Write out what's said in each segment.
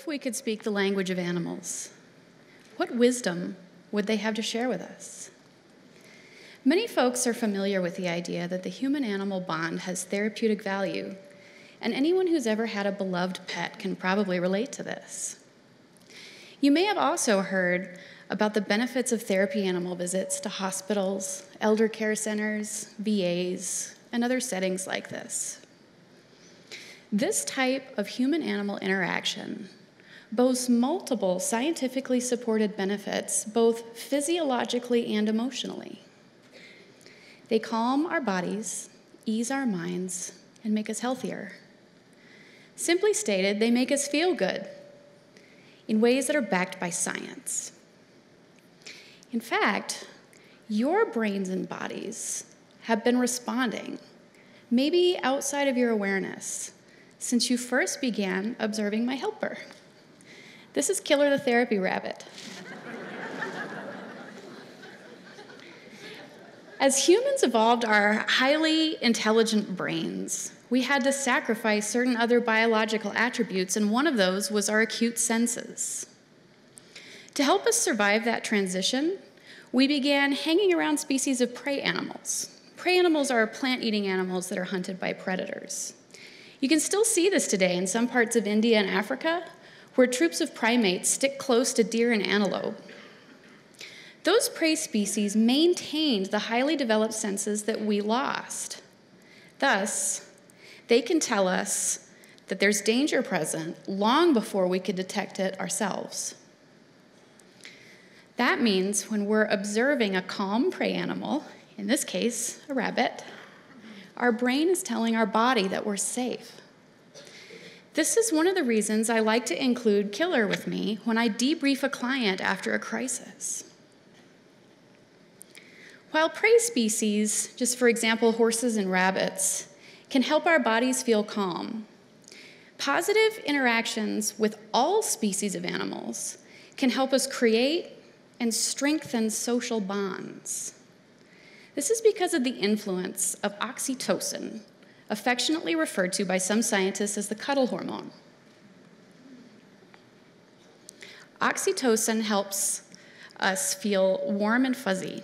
if we could speak the language of animals? What wisdom would they have to share with us? Many folks are familiar with the idea that the human-animal bond has therapeutic value, and anyone who's ever had a beloved pet can probably relate to this. You may have also heard about the benefits of therapy animal visits to hospitals, elder care centers, VAs, and other settings like this. This type of human-animal interaction boasts multiple scientifically supported benefits, both physiologically and emotionally. They calm our bodies, ease our minds, and make us healthier. Simply stated, they make us feel good in ways that are backed by science. In fact, your brains and bodies have been responding, maybe outside of your awareness, since you first began observing my helper. This is Killer the therapy rabbit. As humans evolved our highly intelligent brains, we had to sacrifice certain other biological attributes, and one of those was our acute senses. To help us survive that transition, we began hanging around species of prey animals. Prey animals are plant-eating animals that are hunted by predators. You can still see this today in some parts of India and Africa, where troops of primates stick close to deer and antelope. Those prey species maintained the highly developed senses that we lost. Thus, they can tell us that there's danger present long before we could detect it ourselves. That means when we're observing a calm prey animal, in this case, a rabbit, our brain is telling our body that we're safe. This is one of the reasons I like to include Killer with me when I debrief a client after a crisis. While prey species, just for example, horses and rabbits, can help our bodies feel calm, positive interactions with all species of animals can help us create and strengthen social bonds. This is because of the influence of oxytocin, affectionately referred to by some scientists as the cuddle hormone. Oxytocin helps us feel warm and fuzzy.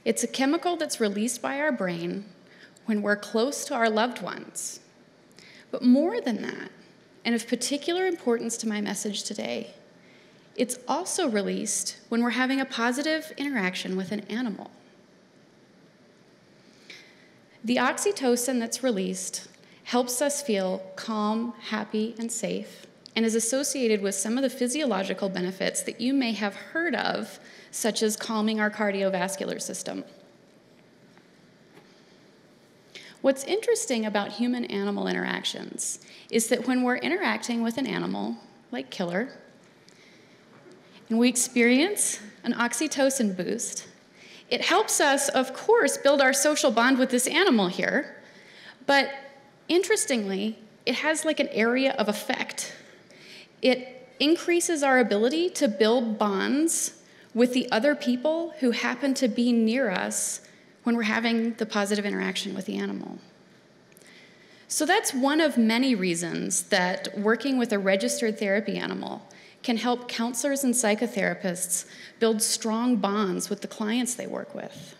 It's a chemical that's released by our brain when we're close to our loved ones. But more than that, and of particular importance to my message today, it's also released when we're having a positive interaction with an animal. The oxytocin that's released helps us feel calm, happy, and safe, and is associated with some of the physiological benefits that you may have heard of, such as calming our cardiovascular system. What's interesting about human-animal interactions is that when we're interacting with an animal, like Killer, and we experience an oxytocin boost, it helps us, of course, build our social bond with this animal here, but interestingly, it has like an area of effect. It increases our ability to build bonds with the other people who happen to be near us when we're having the positive interaction with the animal. So that's one of many reasons that working with a registered therapy animal can help counselors and psychotherapists build strong bonds with the clients they work with.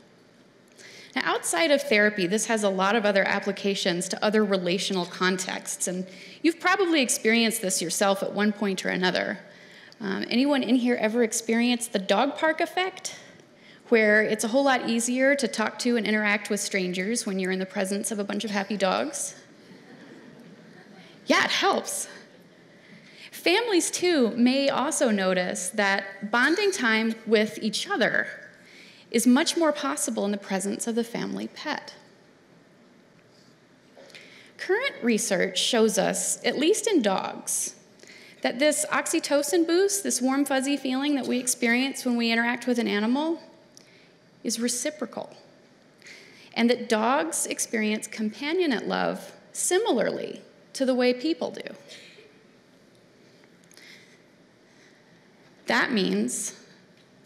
Now, outside of therapy, this has a lot of other applications to other relational contexts, and you've probably experienced this yourself at one point or another. Anyone in here ever experienced the dog park effect, where it's a whole lot easier to talk to and interact with strangers when you're in the presence of a bunch of happy dogs? Yeah, it helps. Families, too, may also notice that bonding time with each other is much more possible in the presence of the family pet. Current research shows us, at least in dogs, that this oxytocin boost, this warm, fuzzy feeling that we experience when we interact with an animal, is reciprocal, and that dogs experience companionate love similarly to the way people do. That means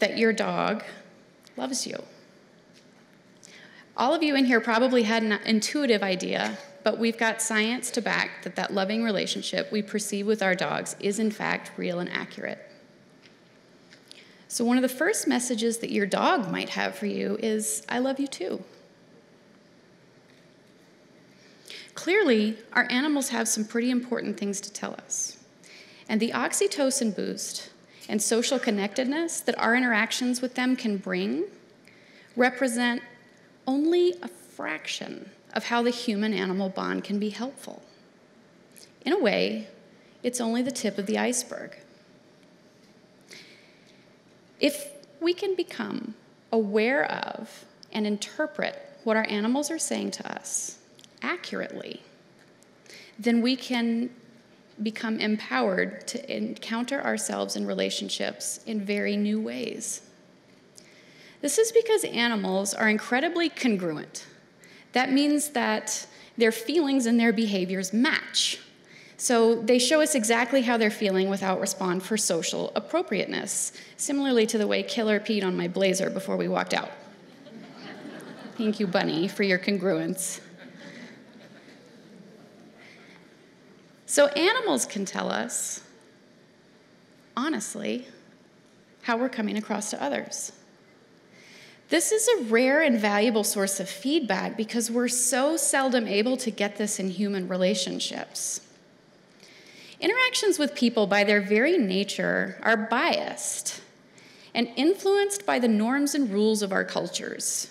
that your dog loves you. All of you in here probably had an intuitive idea, but we've got science to back that loving relationship we perceive with our dogs is in fact real and accurate. So one of the first messages that your dog might have for you is, I love you too. Clearly, our animals have some pretty important things to tell us. And the oxytocin boost and social connectedness that our interactions with them can bring represent only a fraction of how the human-animal bond can be helpful. In a way, it's only the tip of the iceberg. If we can become aware of and interpret what our animals are saying to us accurately, then we can become empowered to encounter ourselves in relationships in very new ways. This is because animals are incredibly congruent. That means that their feelings and their behaviors match. So they show us exactly how they're feeling without respond for social appropriateness, similarly to the way Killer peed on my blazer before we walked out. Thank you, Bunny, for your congruence. So animals can tell us, honestly, how we're coming across to others. This is a rare and valuable source of feedback because we're so seldom able to get this in human relationships. Interactions with people by their very nature are biased and influenced by the norms and rules of our cultures.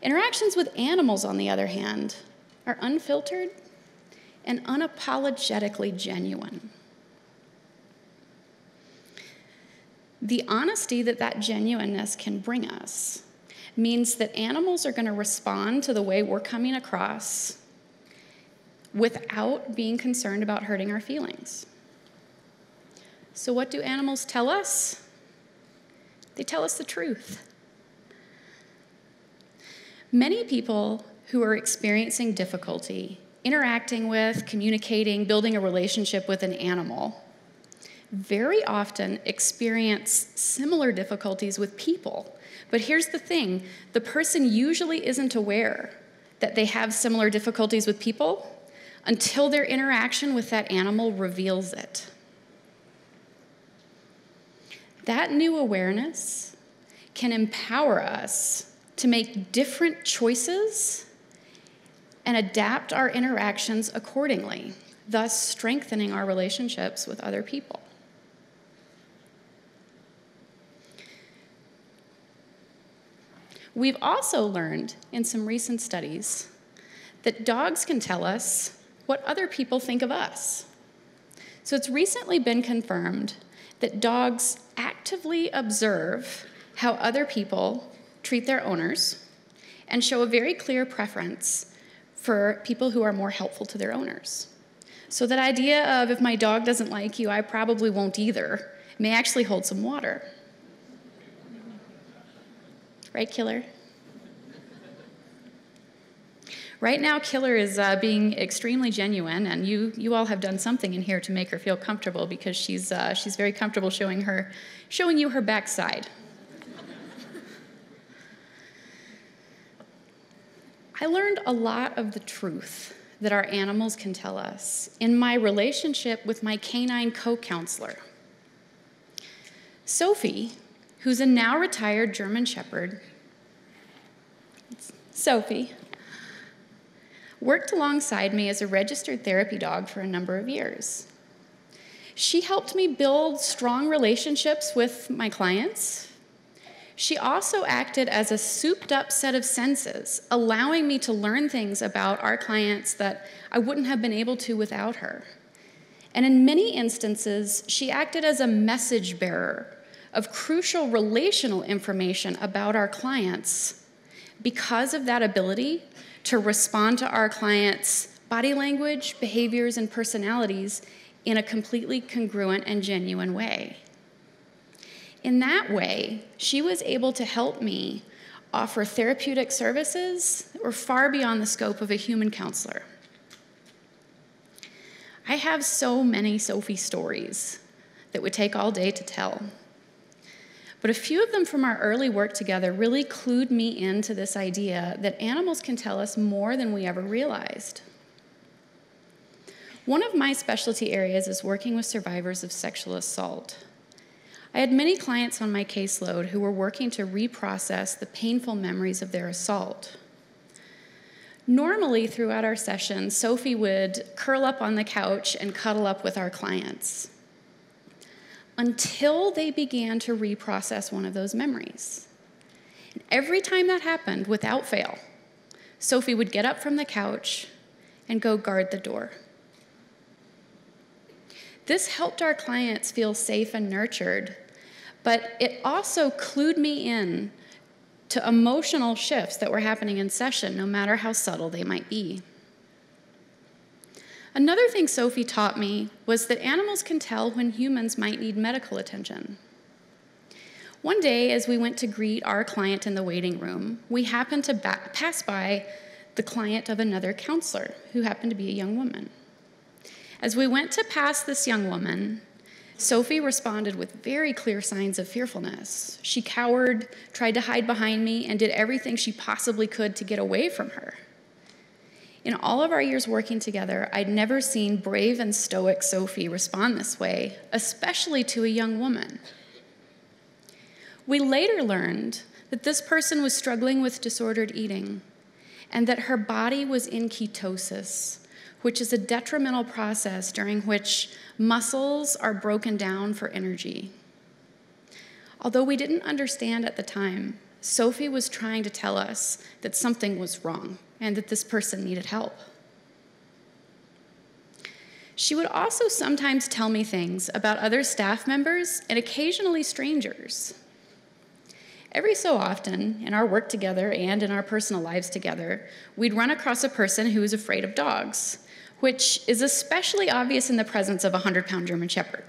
Interactions with animals, on the other hand, are unfiltered and unapologetically genuine. The honesty that genuineness can bring us means that animals are going to respond to the way we're coming across without being concerned about hurting our feelings. So what do animals tell us? They tell us the truth. Many people who are experiencing difficulty interacting with, communicating, building a relationship with an animal very often experience similar difficulties with people. But here's the thing, the person usually isn't aware that they have similar difficulties with people until their interaction with that animal reveals it. That new awareness can empower us to make different choices and adapt our interactions accordingly, thus strengthening our relationships with other people. We've also learned in some recent studies that dogs can tell us what other people think of us. So it's recently been confirmed that dogs actively observe how other people treat their owners and show a very clear preference for people who are more helpful to their owners. So that idea of, if my dog doesn't like you, I probably won't either, may actually hold some water. Right, Killer? Right now, Killer is being extremely genuine, and you all have done something in here to make her feel comfortable because she's very comfortable showing you her backside. I learned a lot of the truth that our animals can tell us in my relationship with my canine co-counselor. Sophie, who's a now retired German Shepherd, Sophie, worked alongside me as a registered therapy dog for a number of years. She helped me build strong relationships with my clients. She also acted as a souped-up set of senses, allowing me to learn things about our clients that I wouldn't have been able to without her. And in many instances, she acted as a message bearer of crucial relational information about our clients because of that ability to respond to our clients' body language, behaviors, and personalities in a completely congruent and genuine way. In that way, she was able to help me offer therapeutic services that were far beyond the scope of a human counselor. I have so many Sophie stories that would take all day to tell. But a few of them from our early work together really clued me into this idea that animals can tell us more than we ever realized. One of my specialty areas is working with survivors of sexual assault. I had many clients on my caseload who were working to reprocess the painful memories of their assault. Normally, throughout our sessions, Sophie would curl up on the couch and cuddle up with our clients until they began to reprocess one of those memories. And every time that happened, without fail, Sophie would get up from the couch and go guard the door. This helped our clients feel safe and nurtured, but it also clued me in to emotional shifts that were happening in session, no matter how subtle they might be. Another thing Sophie taught me was that animals can tell when humans might need medical attention. One day, as we went to greet our client in the waiting room, we happened to pass by the client of another counselor, who happened to be a young woman. As we went to pass this young woman, Sophie responded with very clear signs of fearfulness. She cowered, tried to hide behind me, and did everything she possibly could to get away from her. In all of our years working together, I'd never seen brave and stoic Sophie respond this way, especially to a young woman. We later learned that this person was struggling with disordered eating and that her body was in ketosis, which is a detrimental process during which muscles are broken down for energy. Although we didn't understand at the time, Sophie was trying to tell us that something was wrong and that this person needed help. She would also sometimes tell me things about other staff members and occasionally strangers. Every so often, in our work together and in our personal lives together, we'd run across a person who was afraid of dogs, which is especially obvious in the presence of a 100-pound German Shepherd.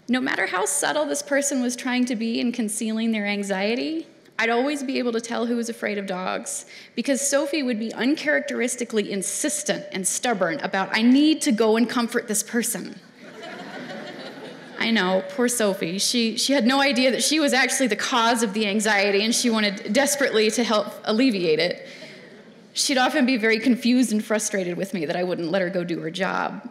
No matter how subtle this person was trying to be in concealing their anxiety, I'd always be able to tell who was afraid of dogs, because Sophie would be uncharacteristically insistent and stubborn about, I need to go and comfort this person. I know, poor Sophie. She had no idea that she was actually the cause of the anxiety, and she wanted desperately to help alleviate it. She'd often be very confused and frustrated with me that I wouldn't let her go do her job.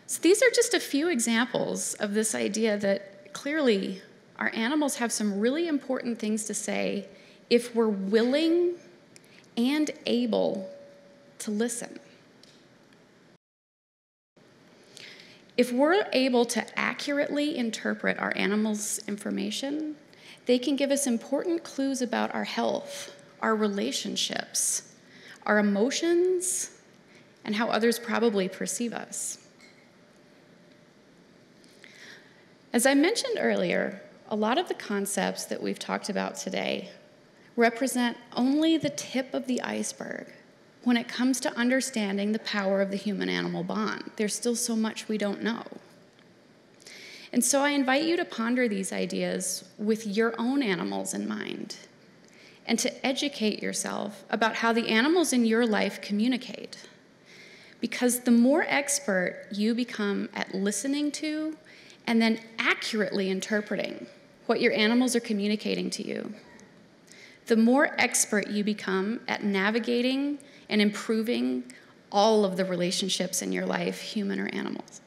So these are just a few examples of this idea that clearly our animals have some really important things to say if we're willing and able to listen. If we're able to accurately interpret our animals' information, they can give us important clues about our health, our relationships, our emotions, and how others probably perceive us. As I mentioned earlier, a lot of the concepts that we've talked about today represent only the tip of the iceberg when it comes to understanding the power of the human-animal bond. There's still so much we don't know. And so I invite you to ponder these ideas with your own animals in mind and to educate yourself about how the animals in your life communicate. Because the more expert you become at listening to and then accurately interpreting what your animals are communicating to you, the more expert you become at navigating and improving all of the relationships in your life, human or animals.